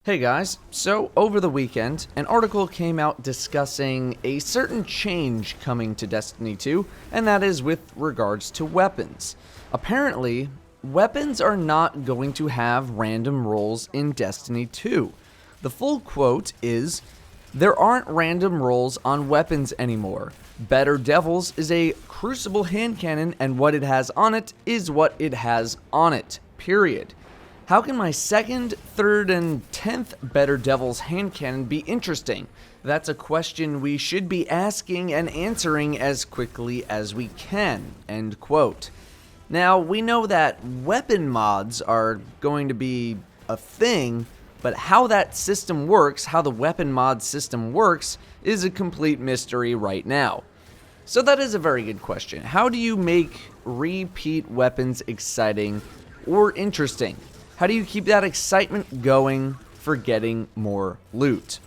Hey guys, so over the weekend, an article came out discussing a certain change coming to Destiny 2, and that is with regards to weapons. Apparently, weapons are not going to have random rolls in Destiny 2. The full quote is, "There aren't random rolls on weapons anymore. Better Devils is a crucible hand cannon, and what it has on it is what it has on it, period. How can my second, third, and 10th Better Devils hand cannon be interesting? That's a question we should be asking and answering as quickly as we can." End quote. Now, we know that weapon mods are going to be a thing, but how that system works, how the weapon mod system works, is a complete mystery right now. So that is a very good question. How do you make repeat weapons exciting or interesting? How do you keep that excitement going for getting more loot?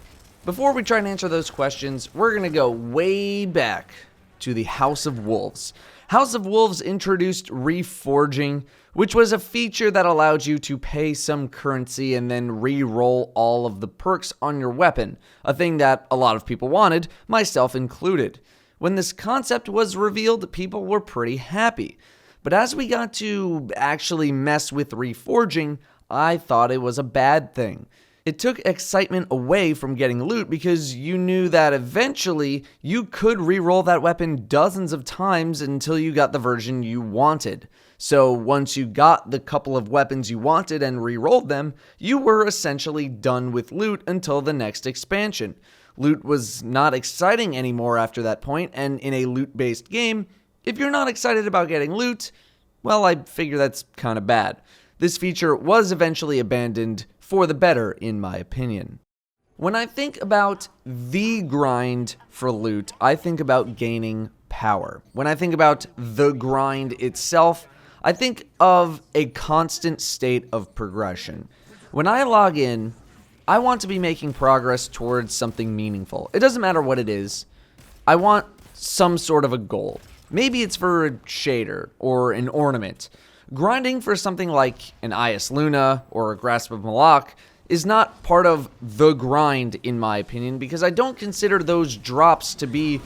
Before we try and answer those questions, we're going to go way back to the House of Wolves. House of Wolves introduced reforging, which was a feature that allowed you to pay some currency and then re-roll all of the perks on your weapon, a thing that a lot of people wanted, myself included. When this concept was revealed, people were pretty happy. But as we got to actually mess with reforging, I thought it was a bad thing. It took excitement away from getting loot because you knew that eventually you could re-roll that weapon dozens of times until you got the version you wanted. So once you got the couple of weapons you wanted and re-rolled them, you were essentially done with loot until the next expansion. Loot was not exciting anymore after that point, and in a loot-based game, if you're not excited about getting loot, well, I figure that's kind of bad. This feature was eventually abandoned for the better, in my opinion. When I think about the grind for loot, I think about gaining power. When I think about the grind itself, I think of a constant state of progression. When I log in, I want to be making progress towards something meaningful. It doesn't matter what it is. I want some sort of a goal. Maybe it's for a shader or an ornament. Grinding for something like an Ias Luna or a Grasp of Malak is not part of the grind, in my opinion, because I don't consider those drops to be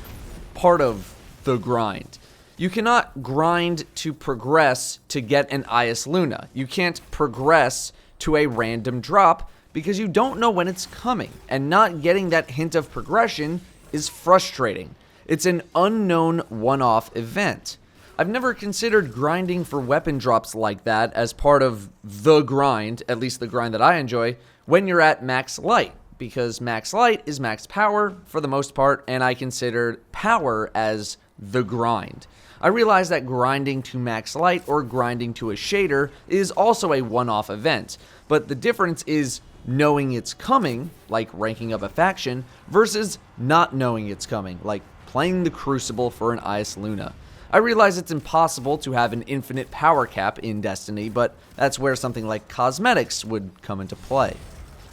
part of the grind. You cannot grind to progress to get an Ias Luna. You can't progress to a random drop because you don't know when it's coming, and not getting that hint of progression is frustrating. It's an unknown one-off event. I've never considered grinding for weapon drops like that as part of the grind, at least the grind that I enjoy, when you're at max light, because max light is max power for the most part, and I consider power as the grind. I realize that grinding to max light or grinding to a shader is also a one-off event, but the difference is knowing it's coming, like ranking up a faction, versus not knowing it's coming, like playing the Crucible for an Ias Luna. I realize it's impossible to have an infinite power cap in Destiny, but that's where something like cosmetics would come into play.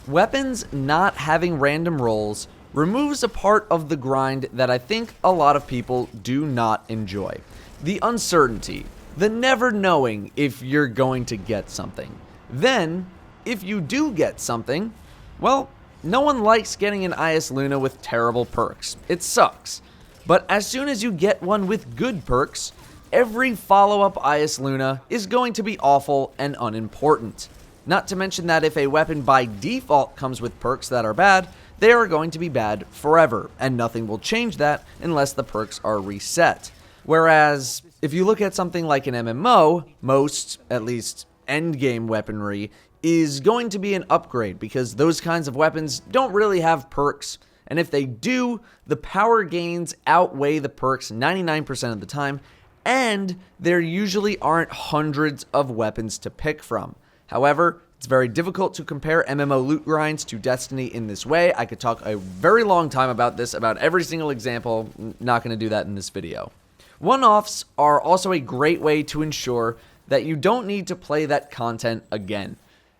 Weapons not having random rolls removes a part of the grind that I think a lot of people do not enjoy. The uncertainty, the never knowing if you're going to get something. Then, if you do get something, well, no one likes getting an Ias Luna with terrible perks. It sucks. But as soon as you get one with good perks, every follow-up Ias Luna is going to be awful and unimportant. Not to mention that if a weapon by default comes with perks that are bad, they are going to be bad forever, and nothing will change that unless the perks are reset. Whereas, if you look at something like an MMO, most, at least endgame weaponry, is going to be an upgrade because those kinds of weapons don't really have perks. And if they do, the power gains outweigh the perks 99% of the time, and there usually aren't hundreds of weapons to pick from. However, it's very difficult to compare MMO loot grinds to Destiny in this way. I could talk a very long time about this, about every single example. Not going to do that in this video. One-offs are also a great way to ensure that you don't need to play that content again.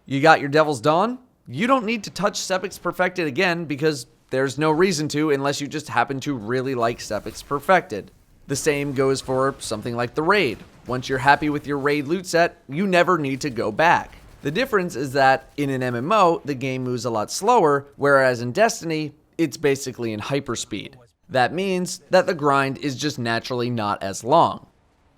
You got your Devil's Dawn? You don't need to touch Sepix Perfected again because there's no reason to unless you just happen to really like Sepix Perfected. The same goes for something like the Raid. Once you're happy with your Raid loot set, you never need to go back. The difference is that in an MMO, the game moves a lot slower, whereas in Destiny, it's basically in hyperspeed. That means that the grind is just naturally not as long.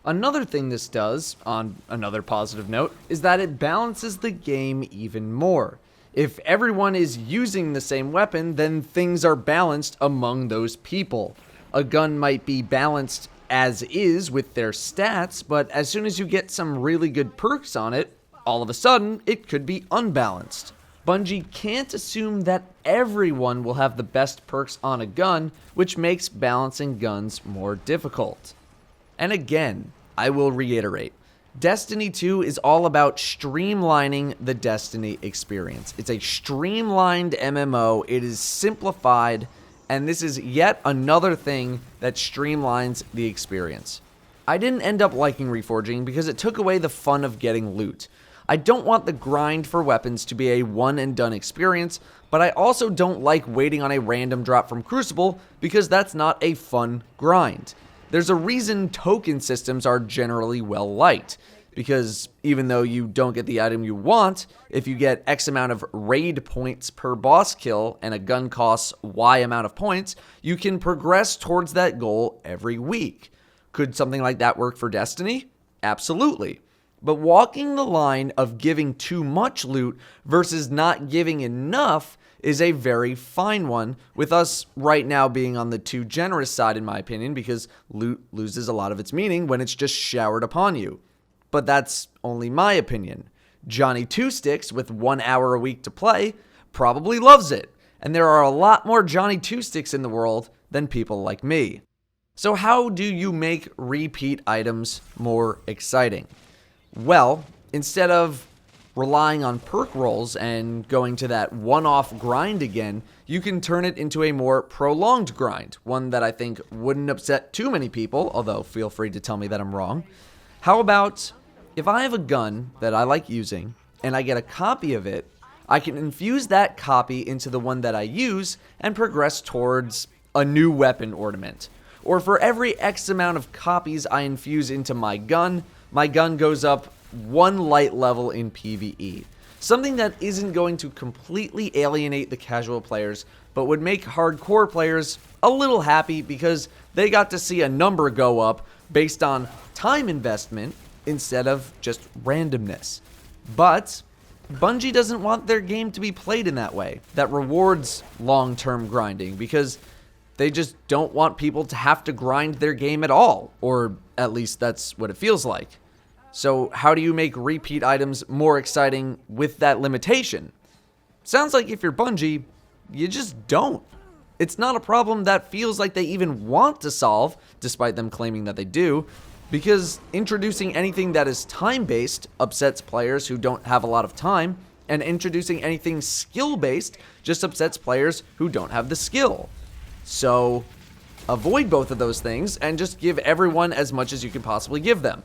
Another thing this does, on another positive note, is that it balances the game even more. If everyone is using the same weapon, then things are balanced among those people. A gun might be balanced as is with their stats, but as soon as you get some really good perks on it, all of a sudden, it could be unbalanced. Bungie can't assume that everyone will have the best perks on a gun, which makes balancing guns more difficult. And again, I will reiterate, Destiny 2 is all about streamlining the Destiny experience. It's a streamlined MMO, it is simplified, and this is yet another thing that streamlines the experience. I didn't end up liking Reforging because it took away the fun of getting loot. I don't want the grind for weapons to be a one and done experience, but I also don't like waiting on a random drop from Crucible because that's not a fun grind. There's a reason token systems are generally well liked, because even though you don't get the item you want, if you get X amount of raid points per boss kill and a gun costs Y amount of points, you can progress towards that goal every week. Could something like that work for Destiny? Absolutely. But walking the line of giving too much loot versus not giving enough is a very fine one, with us right now being on the too generous side in my opinion, because loot loses a lot of its meaning when it's just showered upon you. But that's only my opinion. Johnny Two Sticks, with 1 hour a week to play, probably loves it, and there are a lot more Johnny Two Sticks in the world than people like me. So how do you make repeat items more exciting? Well, instead of relying on perk rolls and going to that one-off grind again, you can turn it into a more prolonged grind, one that I think wouldn't upset too many people, although feel free to tell me that I'm wrong. How about, if I have a gun that I like using, and I get a copy of it, I can infuse that copy into the one that I use and progress towards a new weapon ornament. Or for every X amount of copies I infuse into my gun goes up one light level in PvE. Something that isn't going to completely alienate the casual players, but would make hardcore players a little happy because they got to see a number go up based on time investment instead of just randomness. But Bungie doesn't want their game to be played in that way, that rewards long-term grinding, because they just don't want people to have to grind their game at all, or at least that's what it feels like. So how do you make repeat items more exciting with that limitation? Sounds like if you're Bungie, you just don't. It's not a problem that feels like they even want to solve, despite them claiming that they do, because introducing anything that is time-based upsets players who don't have a lot of time, and introducing anything skill-based just upsets players who don't have the skill. So avoid both of those things and just give everyone as much as you can possibly give them.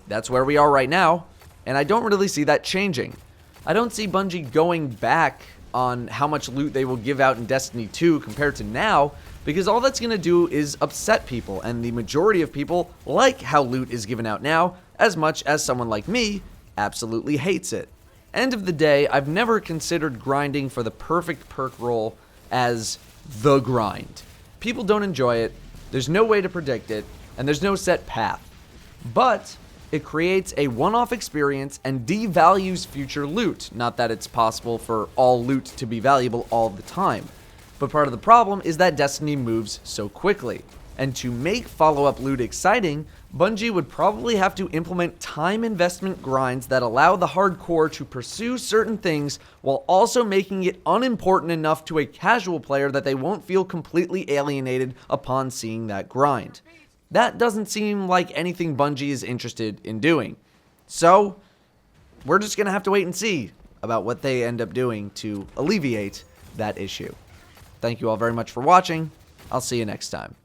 That's where we are right now, and I don't really see that changing. I don't see Bungie going back on how much loot they will give out in Destiny 2 compared to now, because all that's going to do is upset people, and the majority of people like how loot is given out now, as much as someone like me absolutely hates it. End of the day, I've never considered grinding for the perfect perk roll as the grind. People don't enjoy it, there's no way to predict it, and there's no set path. But it creates a one-off experience and devalues future loot. Not that it's possible for all loot to be valuable all the time. But part of the problem is that Destiny moves so quickly. And to make follow-up loot exciting, Bungie would probably have to implement time investment grinds that allow the hardcore to pursue certain things while also making it unimportant enough to a casual player that they won't feel completely alienated upon seeing that grind. That doesn't seem like anything Bungie is interested in doing. So, we're just going to have to wait and see about what they end up doing to alleviate that issue. Thank you all very much for watching. I'll see you next time.